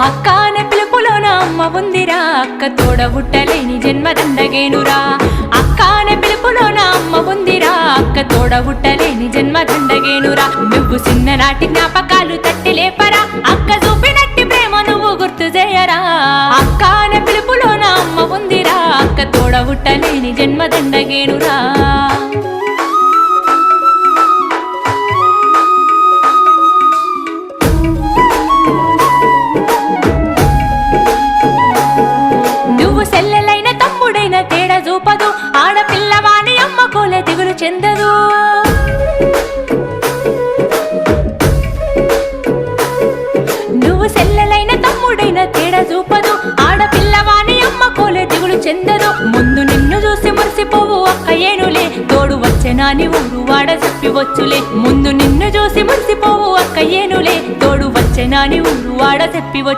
అక్క అనే పిలుపులోన అమ్మ ఉందిరా, అక్క తోడబుట్టలేని జన్మ దండగేనురా. అక్క అనే పిలుపులోన అమ్మ ఉందిరా, అక్క తోడబుట్టలేని జన్మ దండగేనురా. నువ్వు చిన్ననాటి జ్ఞాపకాలు తట్టి లేపరా, అక్క చూపినట్టి ప్రేమ నువ్వు గుర్తు చేయరా. అక్క అనే పిలుపులోన అమ్మ ఉందిరా, అక్క తోడబుట్టలేని జన్మ దండగేనురా. సెల్లెలైన తమ్ముడైన తేడా చూపదు, ఆడపిల్లవాని అమ్మ కోలే దిగులు చెందదు. నువ్వు సెల్లెలైన తమ్ముడైన తేడా చూపదు, ఆడపిల్లవాని అమ్మ కోలే దిగులు చెందదు. ముందు నిన్ను చూసి మురిసిపోవు అక్క ఏనులే, తోడు వచ్చెనాని ఊరు వాడ చెప్పివచ్చులే. ముందు నిన్ను చూసి మురిసిపోవు అక్క ఏనులే, తోడు వచ్చెనాని ఊరు వాడ చెప్పివచ్చు.